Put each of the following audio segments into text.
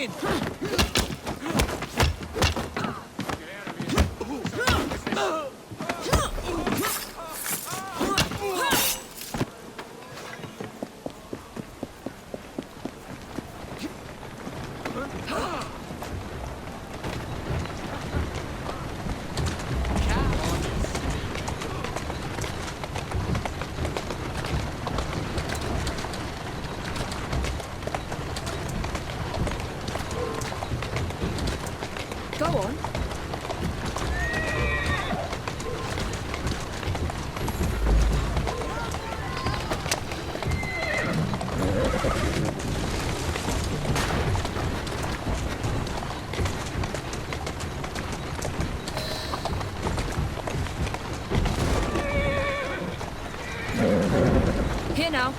in! Go on. Here now.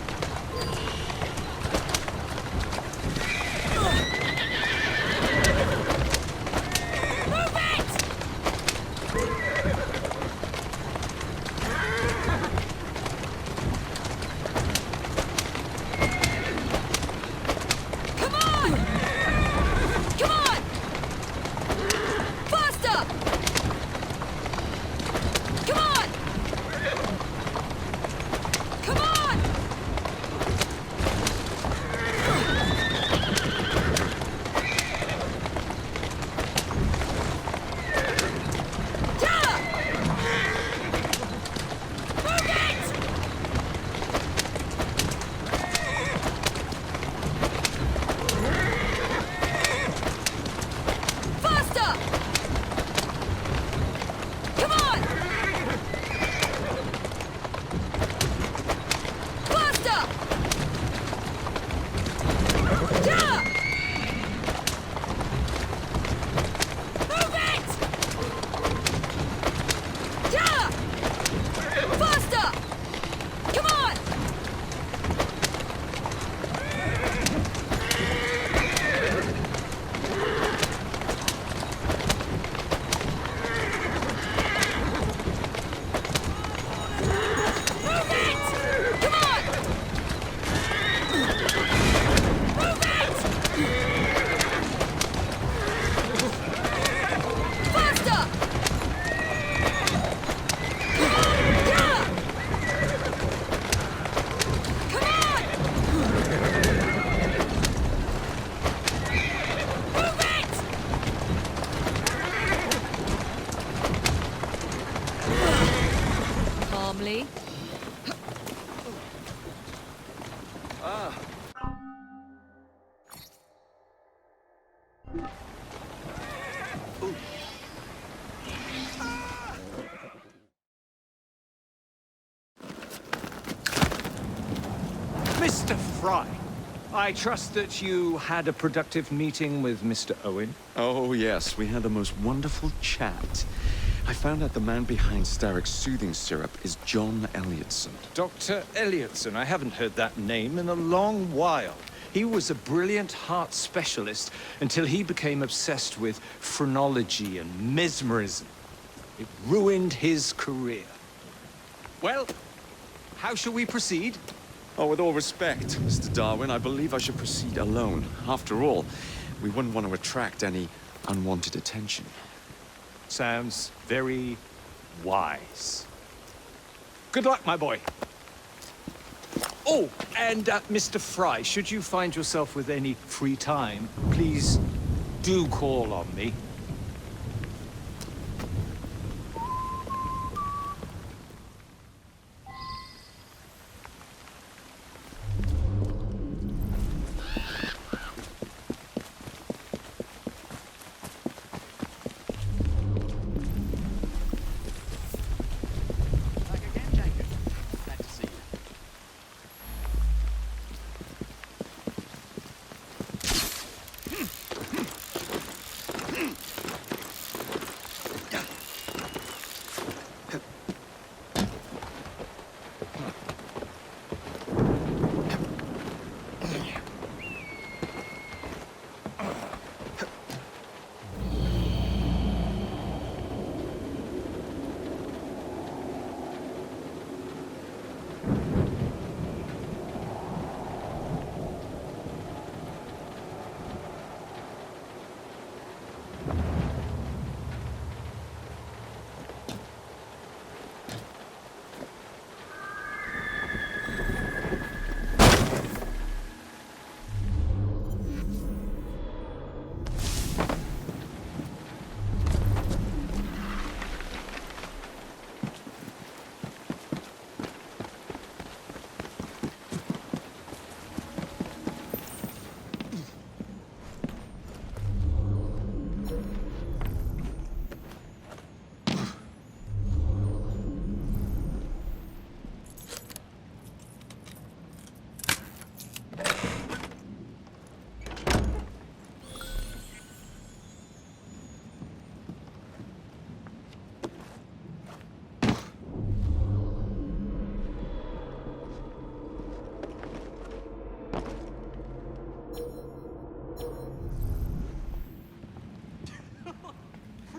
Calmly. Mr. Fry, I trust that you had a productive meeting with Mr. Owen. Oh, yes. We had the most wonderful chat. I found out the man behind Starrick's soothing syrup is John Elliotson. Dr. Elliotson, I haven't heard that name in a long while. He was a brilliant heart specialist until he became obsessed with phrenology and mesmerism. It ruined his career. Well, how shall we proceed? Oh, with all respect, Mr. Darwin, I believe I should proceed alone. After all, we wouldn't want to attract any unwanted attention. Sounds very wise. Good luck, my boy. Oh, and Mr. Fry, should you find yourself with any free time, please do call on me.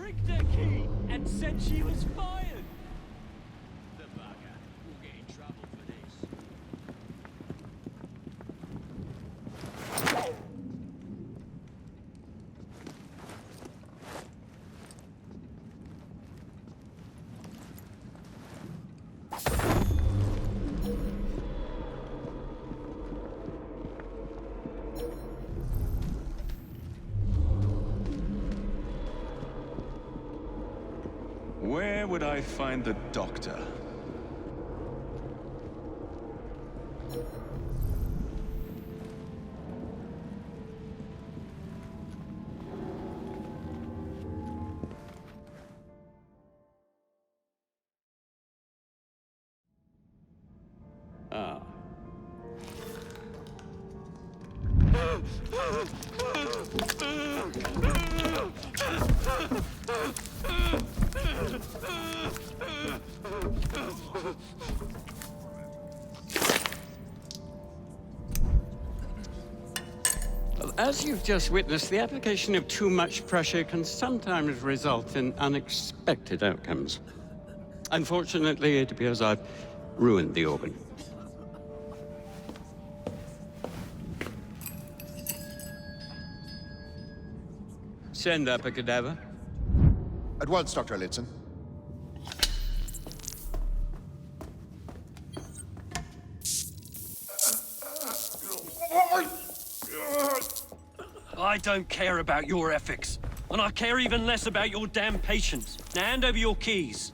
pricked her key and said she was fired. The bugger. We'll get in trouble for this. Where would I find the doctor? Ah. Well, as you've just witnessed, the application of too much pressure can sometimes result in unexpected outcomes. Unfortunately, it appears I've ruined the organ. Send up a cadaver. At once, Dr. Elliotson. I don't care about your ethics. And I care even less about your damn patience. Now hand over your keys.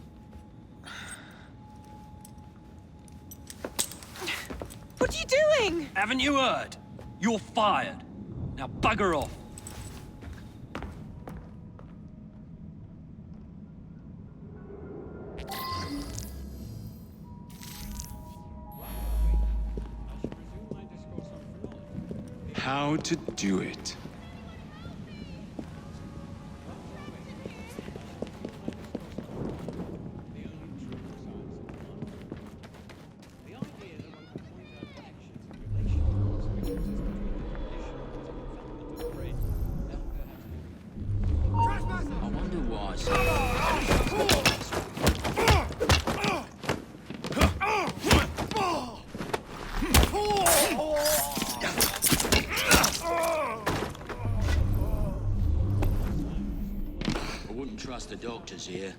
What are you doing? Haven't you heard? You're fired. Now bugger off. How to do it. I wonder why. I wouldn't trust the doctors here.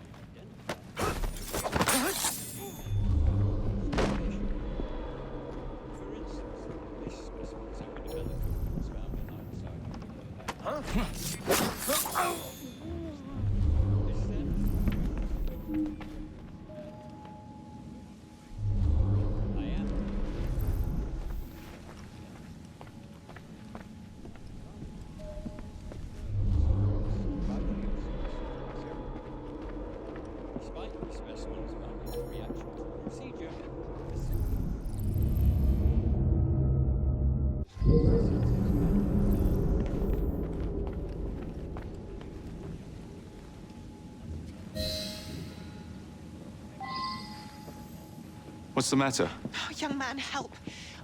What's the matter? Oh, young man, help.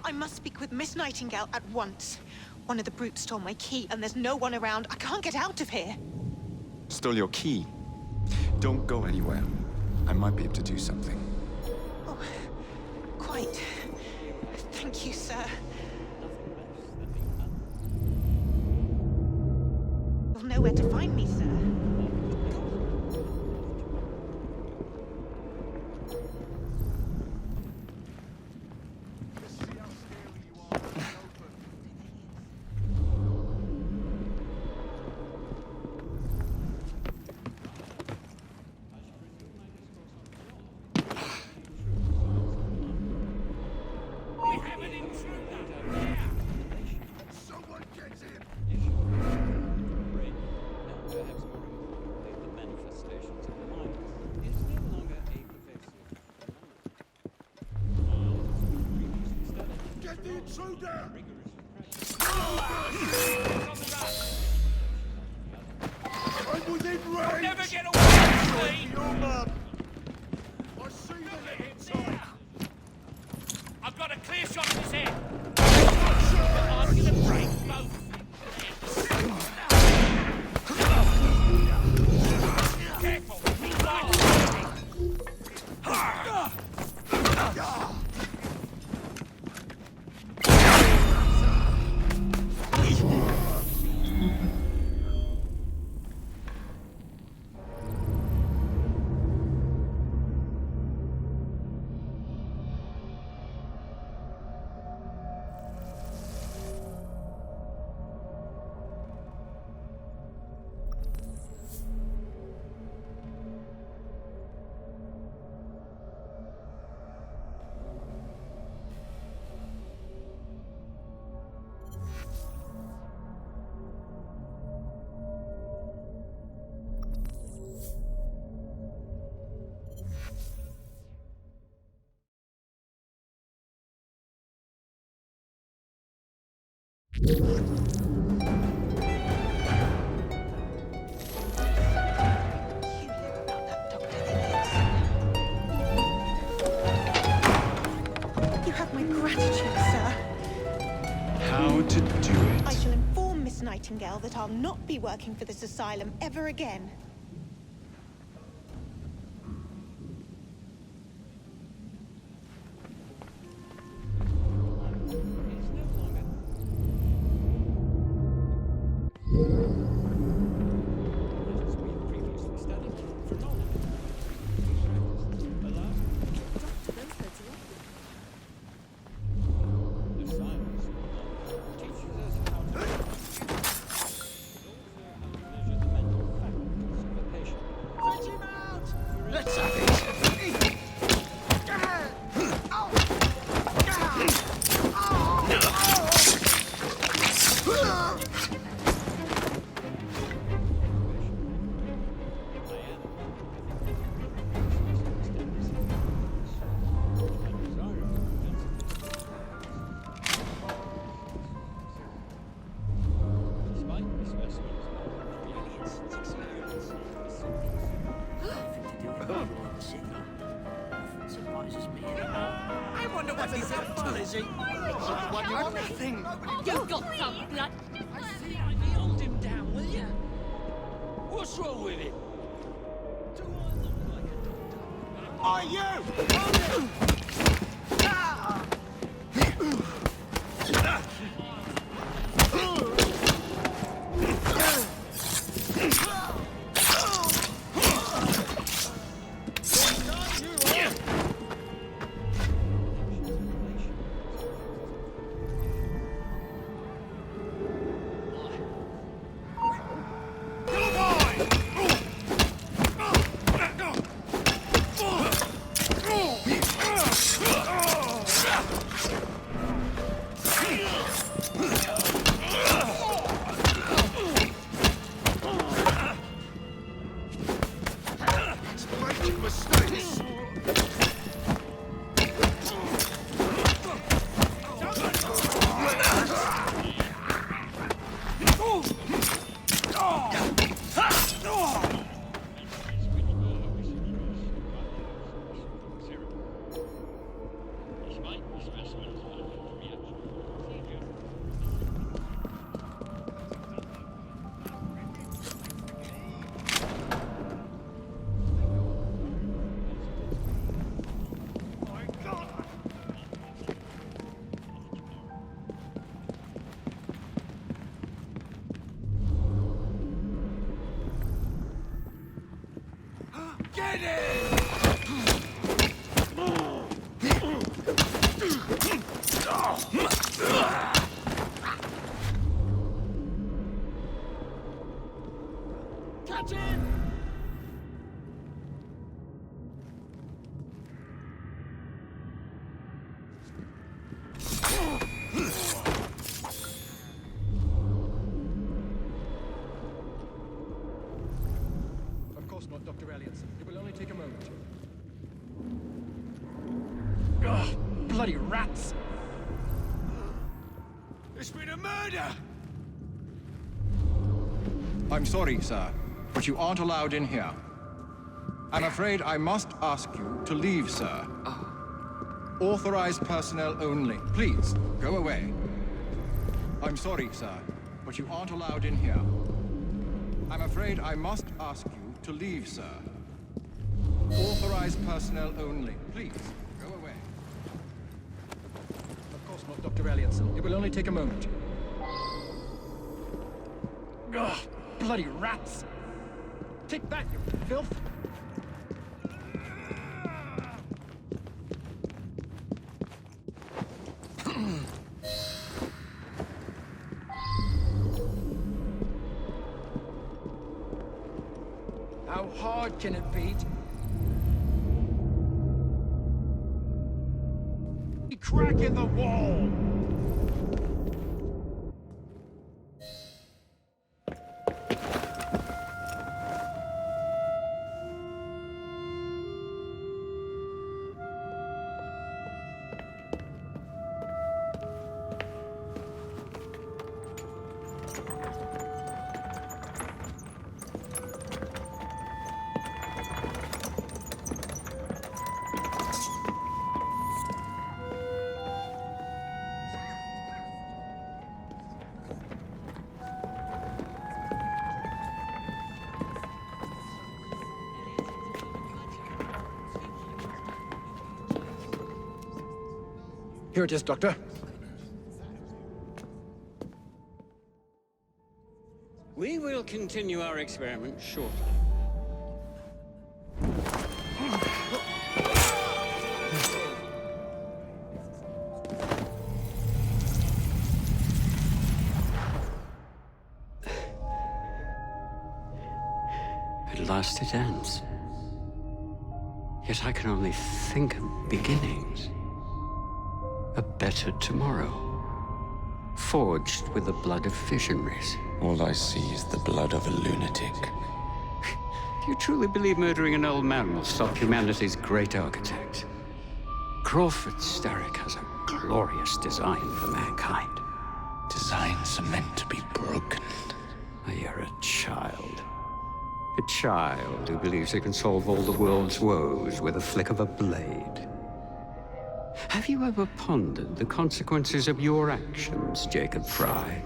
I must speak with Miss Nightingale at once. One of the brutes stole my key, and there's no one around. I can't get out of here. Stole your key. Don't go anywhere. I might be able to do something. Oh, quite. Thank you, sir. You'll know where to find me, sir. Never get away from me! I've got a clear shot of his head. I'm gonna break both. about that, Dr. Elliot. You have my gratitude, sir. How to do it. I shall inform Miss Nightingale that I'll not be working for this asylum ever again. You've got some blood. Hold him down, will you? What's wrong with him? Do I look like a doctor? Are you? Of course not, Dr. Elliotson. It will only take a moment. Ugh, bloody rats! It's been a murder! I'm sorry, sir, but you aren't allowed in here. I'm afraid I must ask you to leave, sir. Authorized personnel only. Please, go away. I'm sorry, sir, but you aren't allowed in here. I'm afraid I must ask you to leave, sir. Authorized personnel only. Please, go away. Of course not, Dr. Elliotson. It will only take a moment. Ugh, bloody rats! Take back, you filth! How hard can it be? Crack in the wall! Here it is, Doctor. We will continue our experiment shortly. At last it ends. Yet I can only think of beginnings. A better tomorrow. Forged with the blood of visionaries. All I see is the blood of a lunatic. Do you truly believe murdering an old man will stop humanity's great architect? Crawford Starrick has a glorious design for mankind. Designs are meant to be broken. You're a child. A child who believes he can solve all the world's woes with a flick of a blade. Have you ever pondered the consequences of your actions, Jacob Fry?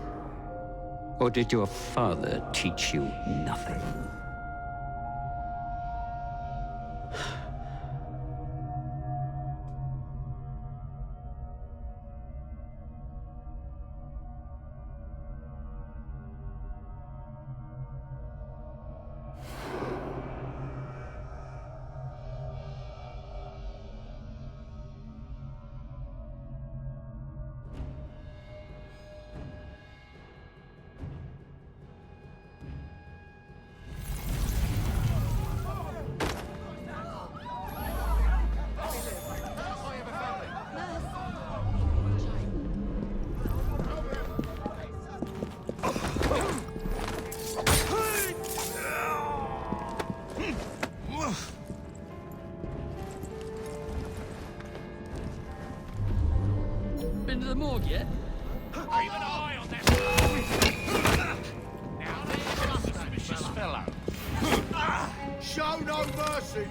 Or did your father teach you nothing? Been to the morgue yet? Keep an eye on that. Now there's a suspicious fellow. Show no mercy!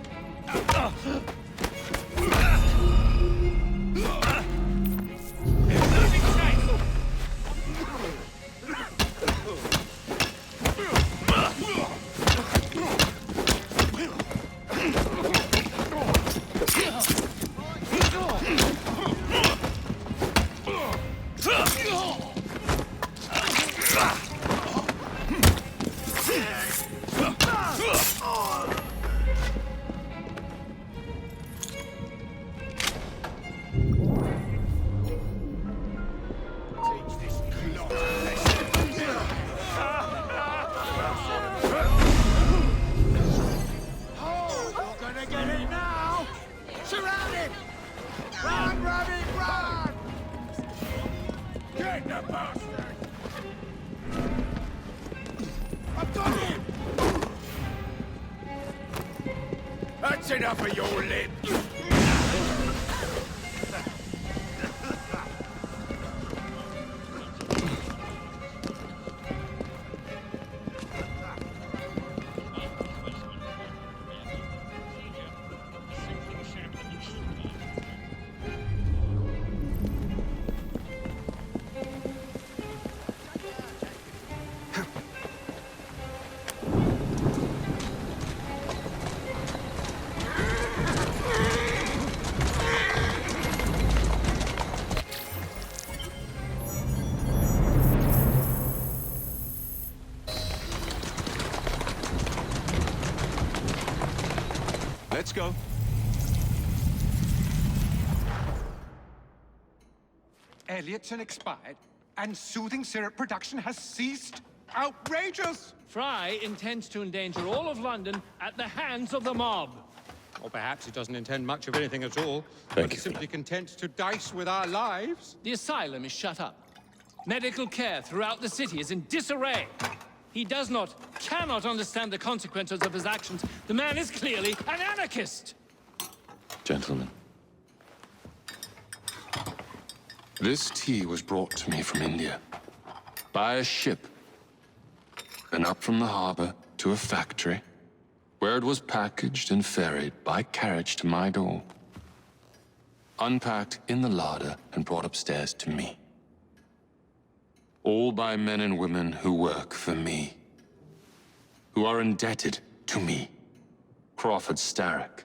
That's enough of your lip. Let's go. Elliotson expired, and soothing syrup production has ceased? Outrageous! Fry intends to endanger all of London at the hands of the mob. Or perhaps he doesn't intend much of anything at all. Thank but you is for simply content to dice with our lives. The asylum is shut up. Medical care throughout the city is in disarray. He does not, cannot understand the consequences of his actions. The man is clearly an anarchist! Gentlemen, this tea was brought to me from India by a ship, then up from the harbor to a factory, where it was packaged and ferried by carriage to my door, unpacked in the larder and brought upstairs to me. All by men and women who work for me, who are indebted to me, Crawford Starrick,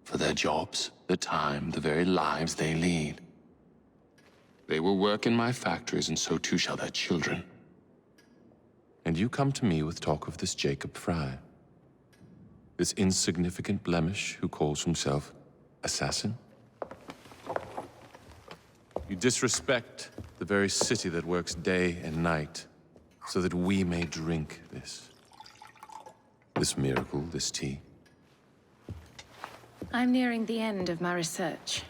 for their jobs, the time, the very lives they lead. They will work in my factories, and so too shall their children. And you come to me with talk of this Jacob Fry. This insignificant blemish who calls himself assassin? You disrespect the very city that works day and night so that we may drink this miracle, this tea. I'm nearing the end of my research.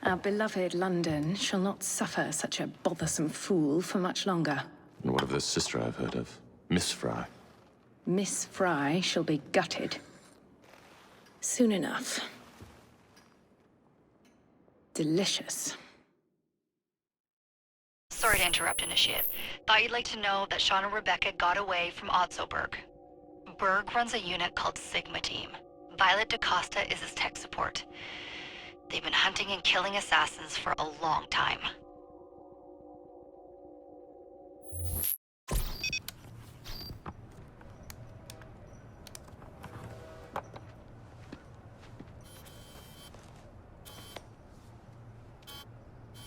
Our beloved London shall not suffer such a bothersome fool for much longer. And what of the sister I've heard of, Miss Fry? Miss Fry shall be gutted. Soon enough. Delicious. Sorry to interrupt, Initiate. Thought you'd like to know that Sean and Rebecca got away from Otzoberg. Berg runs a unit called Sigma Team. Violet DaCosta is his tech support. They've been hunting and killing assassins for a long time.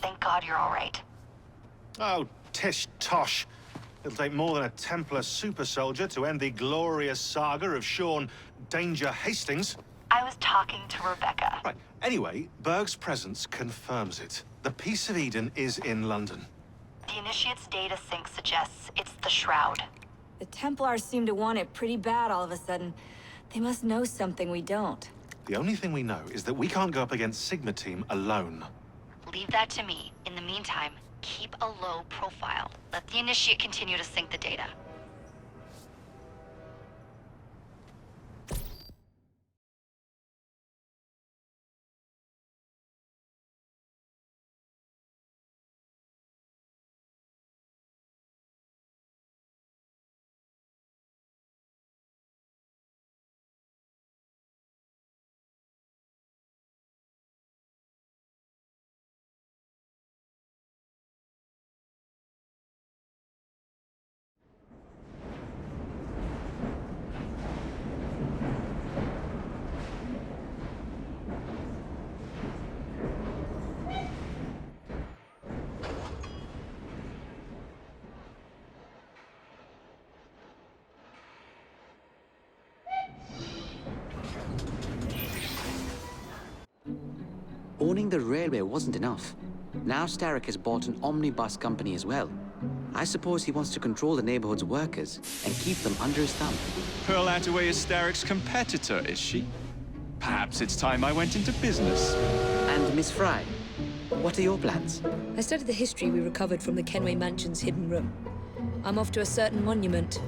Thank God you're all right. Oh, tish tosh. It'll take more than a Templar super soldier to end the glorious saga of Sean Danger Hastings. I was talking to Rebecca. Right. Anyway, Berg's presence confirms it. The Peace of Eden is in London. The Initiate's data sync suggests it's the Shroud. The Templars seem to want it pretty bad all of a sudden. They must know something we don't. The only thing we know is that we can't go up against Sigma Team alone. Leave that to me. In the meantime, keep a low profile. Let the Initiate continue to sync the data. Owning the railway wasn't enough. Now Starrick has bought an omnibus company as well. I suppose he wants to control the neighborhood's workers and keep them under his thumb. Pearl Attaway is Starrick's competitor, is she? Perhaps it's time I went into business. And Miss Fry, what are your plans? I studied the history we recovered from the Kenway Mansion's hidden room. I'm off to a certain monument.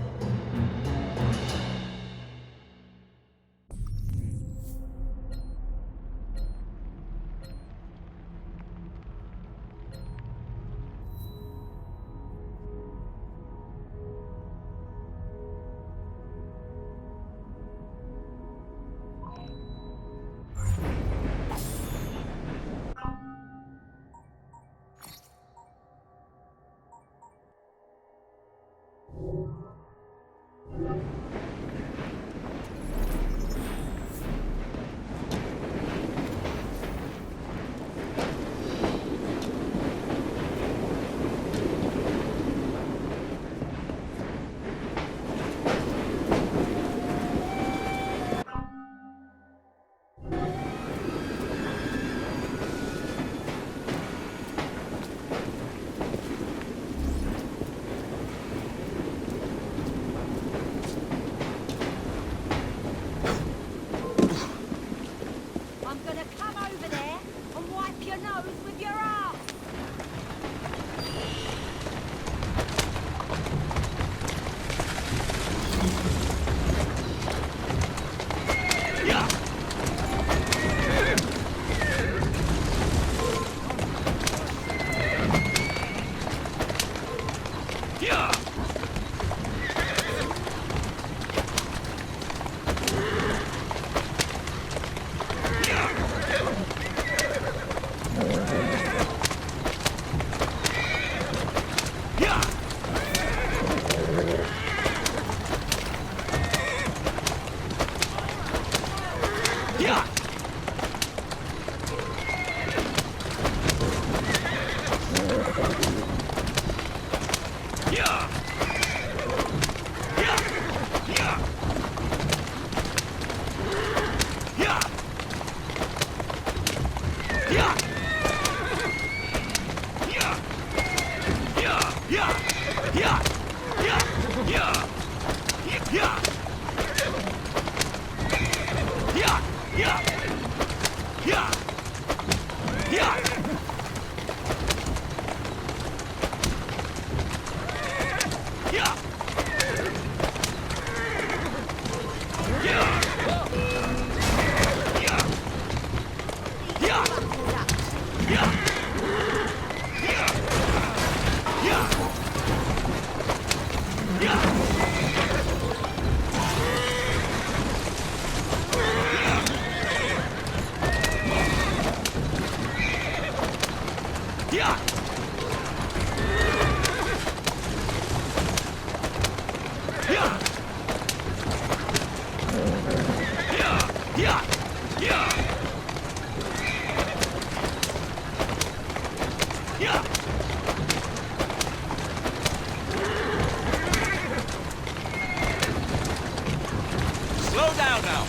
Slow down now.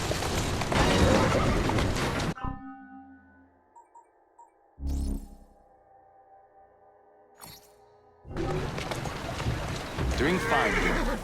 Doing fine here.